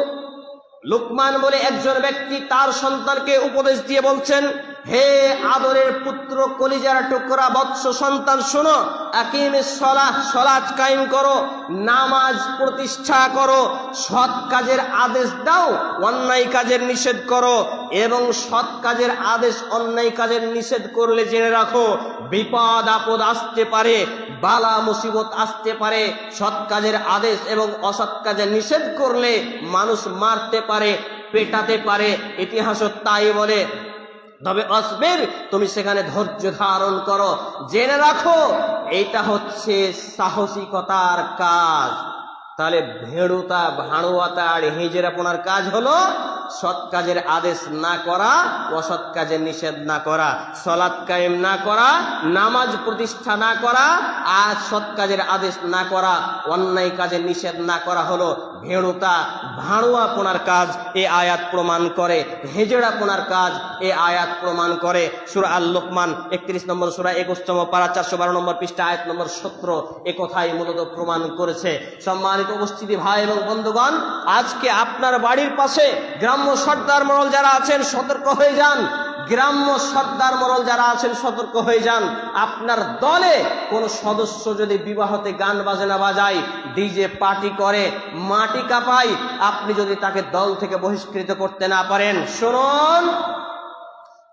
লুকমান বলে একজন ব্যক্তি তার সন্তানকে উপদেশ দিয়ে বলছেন, হে আদরের পুত্র, কলিজার টুকরা বৎস সন্তান, শোনো, আকিমিস সালাহ, সালাত কায়েম করো, নামাজ প্রতিষ্ঠা করো, সৎ কাজের আদেশ দাও, অন্যায় কাজের নিষেধ করো। এবং সৎ কাজের আদেশ, অন্যায় কাজের নিষেধ করলে জেনে রাখো বিপদ আপদ আসতে পারে, বালা মুসিবত আসতে পারে। সৎ কাজের আদেশ এবং অসৎ কাজের নিষেধ করলে মানুষ মারতে পারে, পেটাতে পারে, ইতিহাসও তাই বলে। তবে আসবির, তুমি সেখানে ধৈর্য ধারণ করো। জেনে রাখো এইটা হচ্ছে সাহসিকতার কাজ। তাহলে ভেড়ুতা, ভাড়ুয়াতা আর হিজড়াপনার কাজ হলো সৎ কাজের আদেশ না করা, অসৎ কাজের নিষেধ না করা, সালাত কায়েম না করা, নামাজ প্রতিষ্ঠা না করা, আর সৎ কাজের আদেশ না করা, অন্যায় কাজের নিষেধ না করা হলো ভেড়ুতা, ভাড়ুয়াপনার কাজ। এ আয়াত প্রমাণ করে। হিজড়াপনার কাজ এ আয়াত প্রমাণ করে। সূরা আল লুকমান 31 নম্বর সূরা 21তম পারা 412 নম্বর পৃষ্ঠা আয়াত নম্বর 17 এ কথাই মূলত প্রমাণ করেছে। সম্মানিত উপস্থিতি ভাই এবং বন্ধুগণ, আজকে আপনার বাড়ির পাশে গ্রাম্য সর্দার মরল যারা আছেন সতর্ক হয়ে যান। গ্রাম্য সর্দার মরল যারা আছেন সতর্ক হয়ে যান। আপনার দলে কোন সদস্য যদি বিবাহতে গান বাজনা বাজায়, ডিজে পার্টি করে, মাটি কাঁপায়, আপনি যদি তাকে দল থেকে বহিষ্কৃত করতে না পারেন, শুনুন,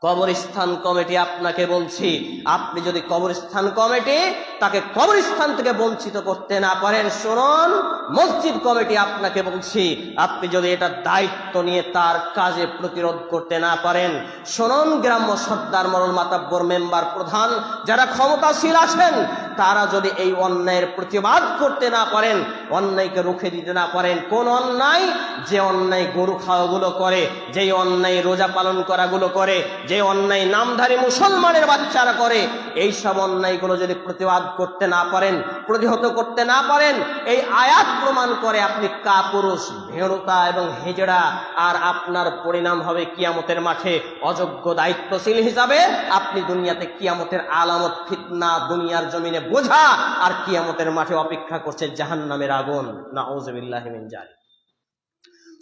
কবরস্থান কমিটি আপনাকে বলছি, আপনি যদি কবরস্থান কমিটি তাকে কবরস্থান থেকে বঞ্চিত করতে না পারেন, শুনুন, মসজিদ কমিটি আপনাকে বলছি, আপনি যদি এটা দায়িত্ব নিয়ে তার কাজে প্রতিরোধ করতে না পারেন, শুনুন, গ্রাম্য সর্দার মরল মাতাব্বর মেম্বার প্রধান যারা ক্ষমতাশীল আছেন তারা যদি এই অন্যায়ের প্রতিবাদ করতে না পারেন, অন্যায়কে রুখে দিতে না পারেন, কোন অন্যায়? যে অন্যায় গরু খাওয়াগুলো করে, যেই অন্যায় রোজা পালন করাগুলো করে, যে অন্যায় নামধারী মুসলমানের বাচ্চারা করে, এই সব অন্যায়গুলো যদি প্রতিবাদ করতে না পারেন, প্রতিহত করতে না পারেন, এই আয়াত প্রমাণ করে আপনি কাপুরুষ, ভীরুতা এবং হিজড়া। আর আপনার পরিণাম হবে কিয়ামতের মাঠে অযোগ্য দায়িত্বশীল হিসাবে আপনি দুনিয়াতে কিয়ামতের আলামত, ফিতনা, দুনিয়ার জমিনে বোঝা, আর কিয়ামতের মাঠে অপেক্ষা করছে জাহান্নামের আগুন। নাউযুবিল্লাহি মিন যালিক।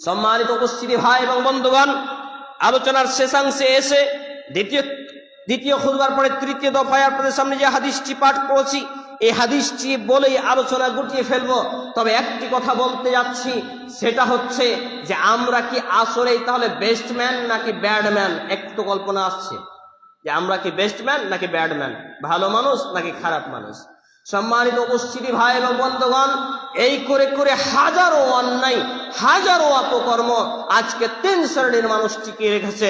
সম্মানিত উপস্থিতি ভাই এবং বন্ধুগণ, আলোচনার শেষাংশে এসে দ্বিতীয় খুতবার পরে তৃতীয় দফায় আপনাদের সামনে যে হাদিসটি পাঠ করেছি, এই হাদিসটি বলেই আলোচনা গুটিয়ে ফেলবো। তবে একটি কথা বলতে যাচ্ছি, সেটা হচ্ছে যে আমরা কি আসলেই তাহলে বেস্টম্যান নাকি ব্যাডম্যান? একটু কল্পনা আসছে যে আমরা কি বেস্টম্যান নাকি ব্যাডম্যান, ভালো মানুষ নাকি খারাপ মানুষ? সম্মানিত উপস্থিতি ভাই এবং বন্ধুগণ, এই করে করে হাজারো অন্যায়, হাজারো অপকর্ম আজকে 3 শ্রেণীর মানুষ টিকিয়ে রেখেছে।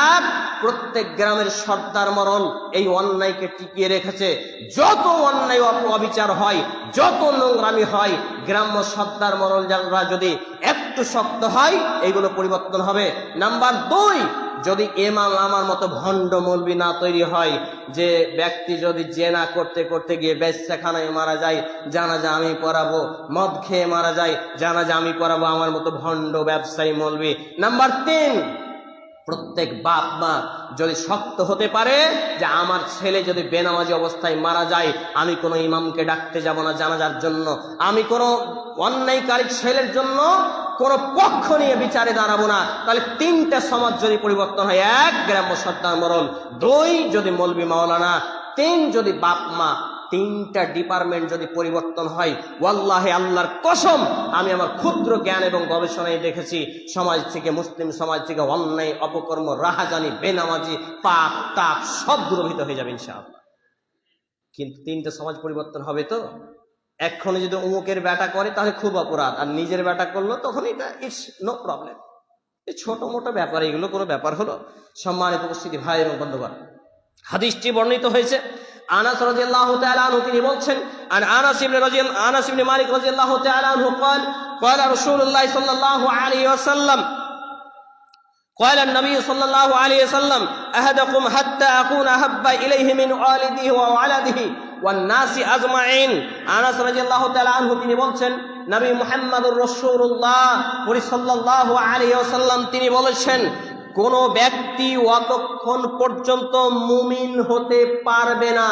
এক, প্রত্যেক গ্রামের সর্দার মরণ এই অন্যায়কে টিকিয়ে রেখেছে। যত অন্যায় অবিচার হয়, যত নোংরামি হয়, গ্রাম্য সর্দার মরণ যারা যদি একটু শক্ত হয়, এইগুলো পরিবর্তন হবে। নাম্বার 2, যদি ইমাম আমার মতো ভণ্ড মৌলবি না তৈরি হয়, যে ব্যক্তি যদি জেনা করতে করতে গিয়ে বেশ্যাখানায় মারা যায়, জানাজা আমি পড়াবো, মদ খেয়ে মারা যায়, জানাজা আমি পড়াবো, আমার মতো ভণ্ড ব্যবসায়ী মৌলবি। নাম্বার 3, প্রত্যেক বাপ মা যদি শক্ত হতে পারে যে আমার ছেলে যদি বেনামাজি অবস্থায় মারা যায়, আমি কোনো ইমামকে ডাকতে যাব না জানাজার জন্য, আমি কোনো অন্যায়কারী ছেলের জন্য কোনো পক্ষ নিয়ে বিচারে দাঁড়াবো না। তাহলে 3টা সমাজ যদি পরিবর্তন হয়, 1, গ্রাম্য সর্দার মরণ, 2, যদি মৌলবি মাওলানা, 3, যদি বাপ মা, 3টা ডিপার্টমেন্ট যদি পরিবর্তন হয়, ওয়াল্লাহি আল্লাহর কসম, আমি আমার ক্ষুদ্র জ্ঞান এবং গবেষণায় দেখেছি সমাজ থেকে, মুসলিম সমাজ থেকে অন্যায়, অপকর্ম, রাহাজানি, বেনামাজি, পাপ তাপ সব দূরীভূত হয়ে যাবে ইনশাআল্লাহ। কিন্তু 3টা সমাজ পরিবর্তন হবে তো। এক্ষণে যদি অমুকের ব্যাটা করে তাহলে খুব অপরাধ, আর নিজের ব্যাটা করলো তখন এটা ইটস নো প্রবলেম। এই ছোট মোটো ব্যাপার, এগুলো কোনো ব্যাপার হলো? সম্মানিত উপস্থিতি ভাই এবং বন্ধুগণ, হাদিসটি বর্ণিত হয়েছে আনাস রাদিয়াল্লাহু তাআলা আনহু, তিনি বলছেন, আর আনাস ইবনে মালিক রাদিয়াল্লাহু তাআলা আনহু قال قال رسول الله صلى الله عليه وسلم قال النبي صلى الله عليه وسلم أحدكم حتى أكون أحب إليه من والده وولده والناس أجمعين। আনাস রাদিয়াল্লাহু তাআলা আনহু তিনি বলছেন, নবী মুহাম্মদুর রাসূলুল্লাহ সাল্লাল্লাহু আলাইহি ওয়াসাল্লাম তিনি বলেছেন, কোন ব্যক্তি অতক্ষণ পর্যন্ত মুমিন হতে পারবে না।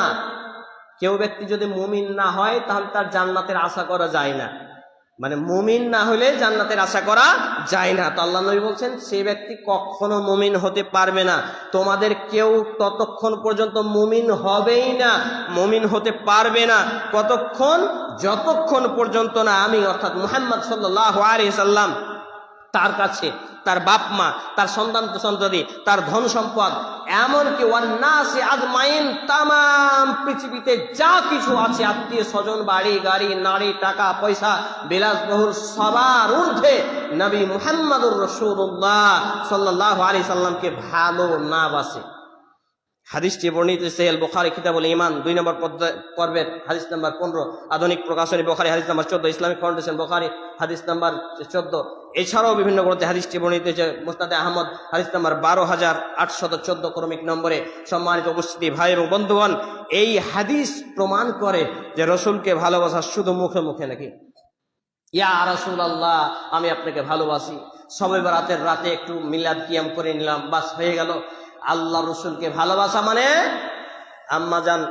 কেউ ব্যক্তি যদি মুমিন না হয় তাহলে তার জান্নাতের আশা করা যায় না। মানে মুমিন না হলে জান্নাতের আশা করা যায় না। তো আল্লাহ নবী বলছেন, সেই ব্যক্তি কখনো মুমিন হতে পারবে না। তোমাদের কেউ ততক্ষণ পর্যন্ত মুমিন হবেই না, মুমিন হতে পারবে না। কতক্ষণ? যতক্ষণ পর্যন্ত না আমি, অর্থাৎ মুহাম্মদ সাল্লাল্লাহু আলাইহি সাল্লাম, তার কাছে তার বাপ মা, তার সন্তান সন্ততি, তার ধন সম্পদ, এমনকি ওয়ান্নাসি আজমাইন, তামাম পৃথিবীতে যা কিছু আছে, আত্মীয় স্বজন, বাড়ি গাড়ি, নারী, টাকা পয়সা, বিলাসবহুল, সবার ঊর্ধ্বে নবী মুহাম্মদুর রাসূলুল্লাহ সাল্লাল্লাহু আলাইহি সাল্লামকে ভালো না বাসে। হাদিসটি বর্ণিত সহিহ বুখারী কিতাবুল ঈমান 2 নম্বর পর্বের হাদিস নাম্বার 15, আধুনিক প্রকাশনী বুখারী হাদিস নাম্বার 14, ইসলামিক ফাউন্ডেশন বুখারী হাদিস নাম্বার 14। এছাড়াও বিভিন্ন গ্রন্থে হাদিসটি বর্ণিত হয়েছে মুসনাদে আহমদ হাদিস নাম্বার 12814 ক্রমিক নম্বরে। সম্মানিত উপস্থিতি ভাই এবং বন্ধুগণ, এই হাদিস প্রমাণ করে যে রাসূলকে ভালোবাসা শুধু মুখে মুখে নাকি। ইয়া রাসূলুল্লাহ, আমি আপনাকে ভালোবাসি, শবে বরাতের রাতে একটু মিলাদ কিয়াম করে নিলাম, বাস হয়ে গেল। আল্লাহ রসুলকে ভালোবাসা মানে আম্মাজান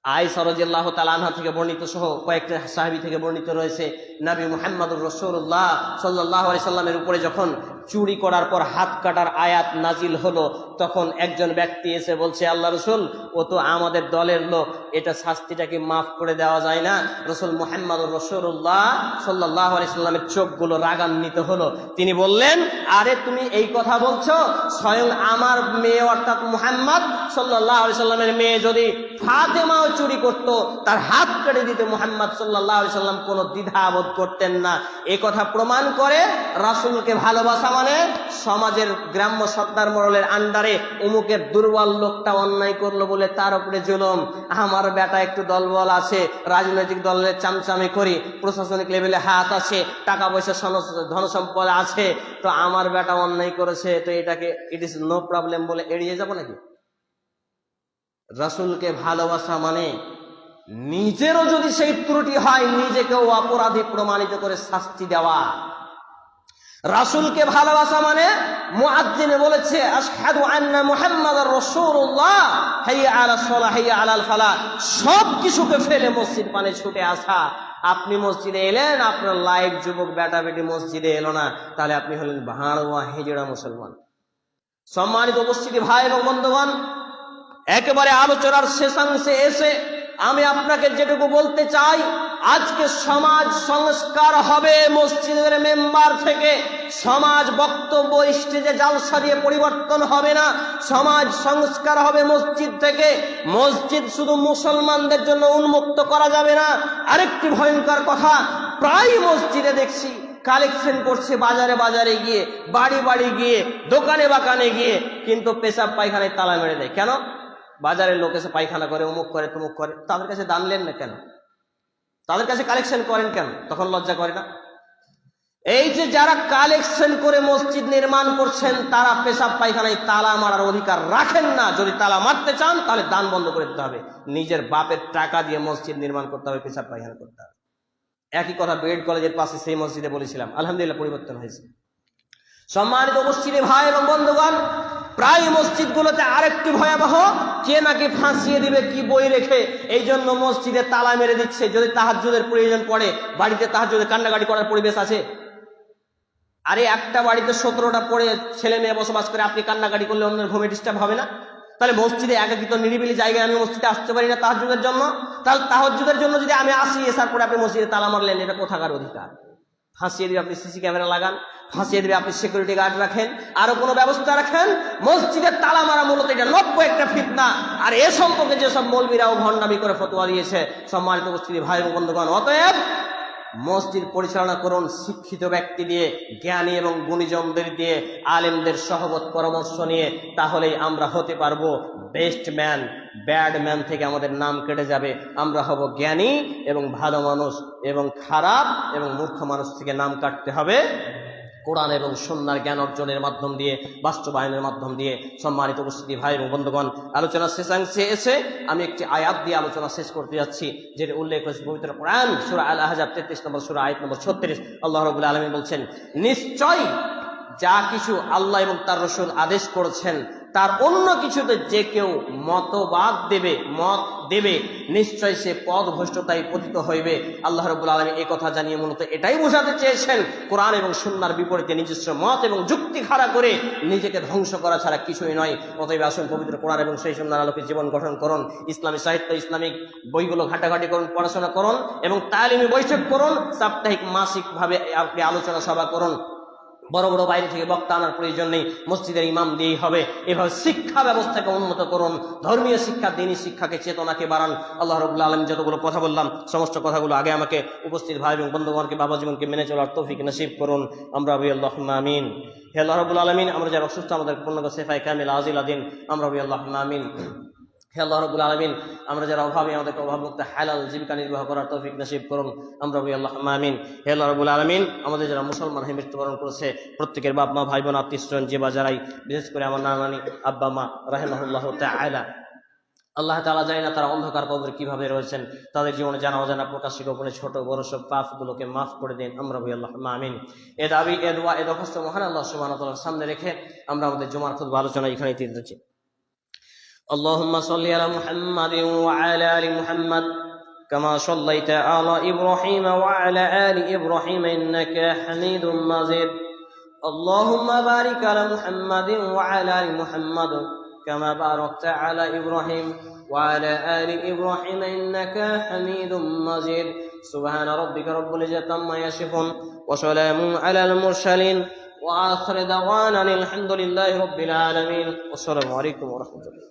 আয়েশা রাদিয়াল্লাহু তাআলা আনহা থেকে বর্ণিত সহ কয়েকটা সাহাবী থেকে বর্ণিত রয়েছে, নবী মুহাম্মদুর রাসূলুল্লাহ সাল্লাল্লাহু আলাইহি সাল্লামের উপরে যখন চুরি করার পর হাত কাটার আয়াত নাজিল হলো, তখন একজন ব্যক্তি এসে বলছে, আল্লাহ রসুল, ও তো আমাদের দলের লোক, এটা শাস্তিটাকে মাফ করে দেওয়া যায় না? রসুল মুহাম্মদুর রাসূলুল্লাহ সাল্লাল্লাহু আলাইহি সাল্লামের চোখগুলো রাগান্বিত হলো। তিনি বললেন, আরে তুমি এই কথা বলছো? স্বয়ং আমার মেয়ে অর্থাৎ মুহাম্মদ সাল্লাল্লাহু আলাইহি সাল্লামের মেয়ে যদি ফাতেমাও চুরি করত, তার হাত কেটে দিতে মুহাম্মদ সাল্লাল্লাহু আলাইহি সাল্লাম কোনো দ্বিধা বোধ করতেন না। এই কথা প্রমাণ করে রাসূলকে ভালোবাসা মানে সমাজের গ্রাম্য সর্দার মরলের আন্ডারে অমুকের দুর্বল লোকটা অন্যায় করলো বলে তার উপরে জুলুম, আমার আমার বেটা একটু দলবল আছে, রাজনৈতিক দলের চামচামি করি, প্রশাসনিক লেভেলে হাত আছে, টাকা পয়সা ধন সম্পদ আছে, তো আমার বেটা অন্যায় করেছে, তো এটাকে ইট ইজ নো প্রবলেম বলে এড়িয়ে যাব নাকি? রাসূলকে ভালোবাসা মানে নিজেরও যদি সেই ত্রুটি হয় নিজেকেও অপরাধী প্রমাণিত করে শাস্তি দেওয়া। রাসূলকে ভালোবাসা মানে মুয়াজ্জিন বলেছে আশহাদু আন্না মুহাম্মাদার রাসূলুল্লাহ, হাইয়া আলাস সালাহ হাইয়া আলাল ফালাহ, সব কিছুকে ফেলে মসজিদ পানে ছুটে আসা। আপনি মসজিদে এলেন, আপনার লাইক যুবক বেটা বেটি মসজিদে এলো না, তাহলে আপনি হলেন ভাড়ুয়া হিজড়া মুসলমান। সম্মানিত উপস্থিতি ভাই এবং বন্ধুগণ, একেবারে আলোচনার শেষাংশে এসে আমি আপনাকে যেটুকু বলতে চাই, আজকে সমাজ সংস্কার হবে মসজিদের মেম্বার থেকে। সমাজ বক্তব্য স্টেজে জালসা দিয়ে পরিবর্তন হবে না, সমাজ সংস্কার হবে মসজিদ থেকে। মসজিদ শুধু মুসলমানদের জন্য উন্মুক্ত করা যাবে না। আরেকটি ভয়ঙ্কর কথা, প্রায় মসজিদে দেখছি কালেকশন করছে বাজারে বাজারে গিয়ে, বাড়ি বাড়ি গিয়ে, দোকানে বাকানে গিয়ে, কিন্তু পেশাব পায়খানায় তালা মেরে দেয়। কেন? বাজারের লোক এসে পায়খানা করে, অমুক করে, তমুক করে, তাদের কাছে দান নেন না কেন? তাদের কাছে কালেকশন করেন কেন? তখন লজ্জা করে না? এই যে যারা কালেকশন করে মসজিদ নির্মাণ করছেন, তারা পেশাব পায়খানায় তালা মারার অধিকার রাখেন না। যদি তালা মারতে চান তাহলে দান বন্ধ করে দিতে হবে, নিজের বাপের টাকা দিয়ে মসজিদ নির্মাণ করতে হবে, পেশাব পায়খানা করতে হবে। একই কথা বিএড কলেজের পাশে সেই মসজিদে বলেছিলাম, আলহামদুলিল্লাহ পরিবর্তন হয়েছে। সম্মানিত উপস্থিতি ভাই এবং বন্ধুগণ, প্রায় মসজিদগুলোতে আরেকটি ভয়াবহ, কে নাকি ফাঁসিয়ে দিবে কি বই রেখে, এই জন্য মসজিদে তালা মেরে দিচ্ছে। যদি তাহাজ্জুদের প্রয়োজন পড়ে, বাড়িতে তাহাজ্জুদে কান্নাকাটি করার পরিবেশ আছে? আরে একটা বাড়িতে 17টা পড়ে ছেলে মেয়ে বসবাস করে, আপনি কান্নাকাটি করলে অন্যের ঘুমে ডিস্টার্ব হবে না? তাহলে মসজিদে একাকিত নিরিবিলি জায়গায় আমি মসজিদে আসতে পারি না তাহাজ্জুদের জন্য? তাহলে তাহাজ্জুদের জন্য যদি আমি আসি, এসার পরে আপনি মসজিদে তালা মারলেন, এটা কোথাকার অধিকার? ফাঁসিয়ে দিবে আপনি সিসি ক্যামেরা লাগান, ফাঁসিয়ে দিবে আপনি সিকিউরিটি গার্ড রাখেন, আরো কোনো ব্যবস্থা রাখেন। মসজিদের তালা মারা মূলত এটা নব্য একটা ফিতনা। আর এ সম্পর্কে যেসব মৌলবীরাও ভণ্ডামি করে ফতোয়া দিয়েছে, সম্মানিত উপস্থিতি ভাই এবং বন্ধুগণ, অতএব মসজিদ পরিচালনা করুন শিক্ষিত ব্যক্তি দিয়ে, জ্ঞানী এবং গুণীজনদের দিয়ে, আলেমদের সহবত পরামর্শ নিয়ে। তাহলেই আমরা হতে পারবো বেস্ট ম্যান। ব্যাড ম্যান থেকে আমাদের নাম কেটে যাবে। আমরা হব জ্ঞানী এবং ভালো মানুষ, এবং খারাপ এবং মূর্খ মানুষ থেকে নাম কাটতে হবে কোরআন এবং সুন্নাহর জ্ঞান অর্জনের মাধ্যম দিয়ে, বাস্তবায়নের মাধ্যম দিয়ে। সম্মানিত উপস্থিতি ভাই এবং বন্ধুগণ, আলোচনার শেষাংশে এসে আমি একটি আয়াত দিয়ে আলোচনা শেষ করতে যাচ্ছি, যেটা উল্লেখ করেছে পবিত্র কোরআন সূরা আল আহজাব 33 নম্বর সূরা আয়াত নম্বর 36। আল্লাহ রাব্বুল আলামিন বলছেন, নিশ্চয় যা কিছু আল্লাহ এবং তার রাসূল আদেশ করেছেন তার অন্য কিছুতে যে কেউ মত দেবে, নিশ্চয় সে পথভ্রষ্টতায় পতিত হইবে। আল্লাহ রাব্বুল আলামিন এই কথা জানিয়ে মূলত এটাই বোঝাতে চেয়েছেন, কোরআন এবং সুন্নাহর বিপরীতে নিজস্ব মত এবং যুক্তি খাড়া করে নিজেকে ধ্বংস করা ছাড়া কিছুই নয়। অতএব আসুন পবিত্র কোরআন এবং সেই সুন্নাহর আলোকে জীবন গঠন করুন, ইসলামী সাহিত্য, ইসলামিক বইগুলো ঘাটাঘাটি করুন, পড়াশোনা করুন এবং তালিমি বৈঠক করুন, সাপ্তাহিক মাসিক ভাবে আপনি আলোচনা সভা করুন। বড় বড় বাইরে থেকে বক্তা আনার প্রয়োজন নেই, মসজিদের ইমাম দিয়েই হবে। এভাবে শিক্ষা ব্যবস্থাকে উন্নত করুন, ধর্মীয় শিক্ষা, দ্বীনি শিক্ষাকে, চেতনাকে বাড়ান। আল্লাহ রাব্বুল আলামিন যতগুলো কথা বললাম, সমস্ত কথাগুলো আগে আমাকে উপস্থিত ভাই এবং বন্ধুগণকে, বাবা জীবনকে মেনে চলার তৌফিক নসিব করুন। আমরা আল্লাহুম্মা আমিন। হে আল্লাহ রাব্বুল আলামিন, আমরা যারা অসুস্থ, আমাদের পূর্ণাঙ্গ শেফায়ে কামিল আজিলা দিন। আমরা আল্লাহুম্মা আমিন। হে আল্লাহ রাব্বুল আলামিন, আমরা যারা অভাবী, আমাদেরকে অভাবমুক্ত হালাল জীবিকা নির্বাহ করার তৌফিক নসিব করুন। আমরা আল্লাহুম্মা আমিন। হে আল্লাহ রাব্বুল আলামিন, আমাদের যারা মুসলমান হয়ে মৃত্যুবরণ করেছে, প্রত্যেকের বাপ মা, ভাই বোন, আত্মীয় স্বজন, যে বা যারাই, বিশেষ করে আমার নানানি আব্বা মা রাহিমাহুল্লাহু তাআলা, আল্লাহ তাআলা জানি না তারা অন্ধকার কবরে কিভাবে রয়েছেন, তাদের জীবনে জানা অজানা প্রকাশিক গোপনে ছোট বড় সব পাপগুলোকে মাফ করে দিন। আমরা আল্লাহুম্মা আমিন। এ দাবি, এ দোয়া, এ দরখাস্ত মহান আল্লাহ সুবহানাহু ওয়া তাআলার সামনে রেখে আমরা আমাদের জুমার খুতবা আলোচনা এখানেই শেষ করছি। اللهم صل على محمد وعلى آل محمد كما صليت على إبراهيم وعلى آل إبراهيم إنك حميد مجيد. اللهم بارك على محمد وعلى آل محمد كما باركت على إبراهيم وعلى آل إبراهيم إنك حميد مجيد. سبحان ربك رب العزة عما يصفون وسلام على المرسلين وآخر دعوانا الحمد لله رب العالمين. والسلام عليكم ورحمة الله.